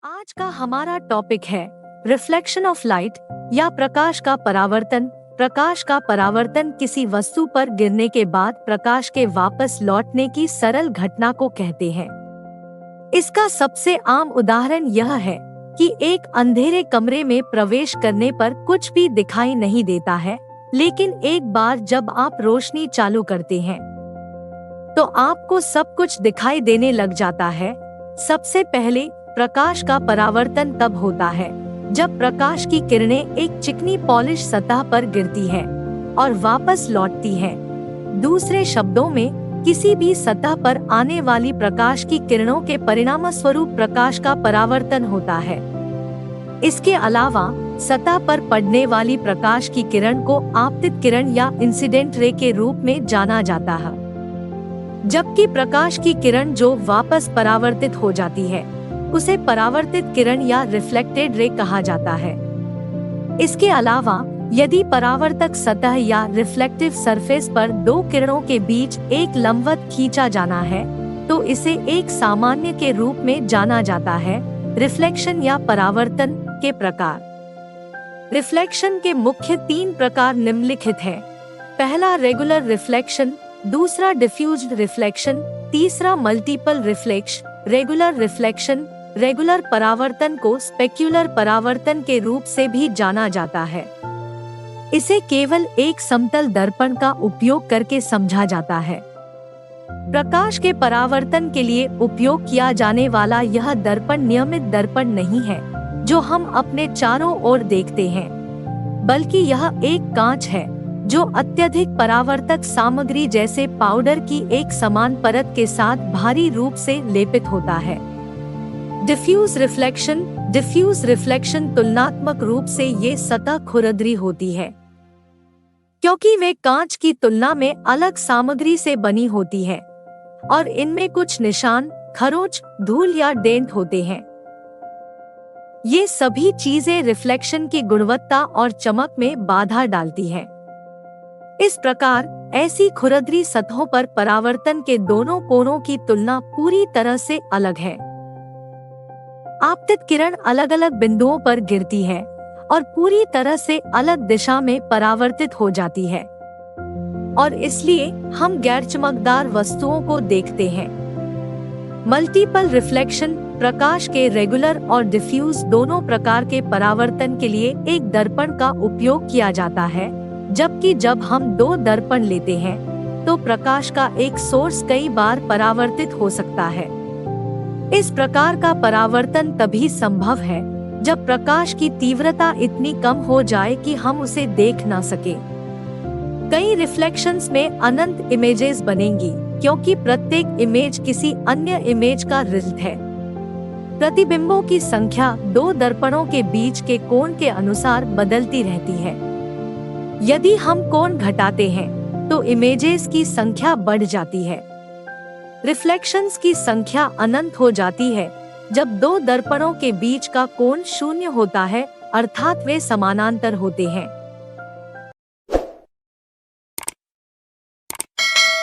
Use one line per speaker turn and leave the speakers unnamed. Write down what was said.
आज का हमारा टॉपिक है रिफ्लेक्शन ऑफ लाइट या प्रकाश का परावर्तन। प्रकाश का परावर्तन किसी वस्तु पर गिरने के बाद प्रकाश के वापस लौटने की सरल घटना को कहते हैं। इसका सबसे आम उदाहरण यह है कि एक अंधेरे कमरे में प्रवेश करने पर कुछ भी दिखाई नहीं देता है, लेकिन एक बार जब आप रोशनी चालू करते हैं तो आपको सब कुछ दिखाई देने लग जाता है। सबसे पहले प्रकाश का परावर्तन तब होता है जब प्रकाश की किरणें एक चिकनी पॉलिश सतह पर गिरती है और वापस लौटती हैं। दूसरे शब्दों में, किसी भी सतह पर आने वाली प्रकाश की किरणों के परिणामस्वरूप प्रकाश का परावर्तन होता है। इसके अलावा सतह पर पड़ने वाली प्रकाश की किरण को आपतित किरण या इंसिडेंट रे के रूप में जाना जाता है, जबकि प्रकाश की किरण जो वापस परावर्तित हो जाती है उसे परावर्तित किरण या रिफ्लेक्टेड रे कहा जाता है। इसके अलावा यदि परावर्तक सतह या रिफ्लेक्टिव सरफेस पर दो किरणों के बीच एक लंबवत खींचा जाना है तो इसे एक सामान्य के रूप में जाना जाता है। रिफ्लेक्शन या परावर्तन के प्रकार। रिफ्लेक्शन के मुख्य 3 प्रकार निम्नलिखित हैं। पहला रेगुलर रिफ्लेक्शन, दूसरा डिफ्यूज्ड रिफ्लेक्शन, तीसरा multiple reflection. Regular reflection, regular परावर्तन को स्पेक्युलर परावर्तन के रूप से भी जाना जाता है। इसे केवल एक समतल दर्पण का उपयोग करके समझा जाता है। प्रकाश के परावर्तन के लिए उपयोग किया जाने वाला यह दर्पण नियमित दर्पण नहीं है जो हम अपने चारों ओर देखते हैं, बल्कि यह एक कांच है जो अत्यधिक परावर्तक सामग्री जैसे पाउडर की एक समान परत के साथ भारी रूप से लेपित होता है। डिफ्यूज रिफ्लेक्शन तुलनात्मक रूप से ये सतह खुरदरी होती है, क्योंकि वे कांच की तुलना में अलग सामग्री से बनी होती है और इनमें कुछ निशान, खरोंच, धूल या डेंट होते हैं। ये सभी चीजें रिफ्लेक्शन की गुणवत्ता और चमक में बाधा डालती है। इस प्रकार ऐसी खुरदरी सतहों पर परावर्तन के दोनों कोणों की तुलना पूरी तरह से अलग है। आपतित किरण अलग अलग बिंदुओं पर गिरती है और पूरी तरह से अलग दिशा में परावर्तित हो जाती है, और इसलिए हम गैर चमकदार वस्तुओं को देखते हैं। मल्टीपल रिफ्लेक्शन, प्रकाश के रेगुलर और डिफ्यूज दोनों प्रकार के परावर्तन के लिए एक दर्पण का उपयोग किया जाता है, जबकि जब हम 2 दर्पण लेते हैं तो प्रकाश का एक सोर्स कई बार परावर्तित हो सकता है। इस प्रकार का परावर्तन तभी संभव है जब प्रकाश की तीव्रता इतनी कम हो जाए कि हम उसे देख ना सके। कई रिफ्लेक्शंस में अनंत इमेजेस बनेंगी, क्योंकि प्रत्येक इमेज किसी अन्य इमेज का रिजल्ट है। प्रतिबिंबों की संख्या 2 दर्पणों के बीच के कोण के अनुसार बदलती रहती है। यदि हम कोण घटाते हैं तो इमेजेस की संख्या बढ़ जाती है। रिफ्लेक्शंस की संख्या अनंत हो जाती है जब 2 दर्पणों के बीच का कोण 0 होता है, अर्थात वे समानांतर होते हैं।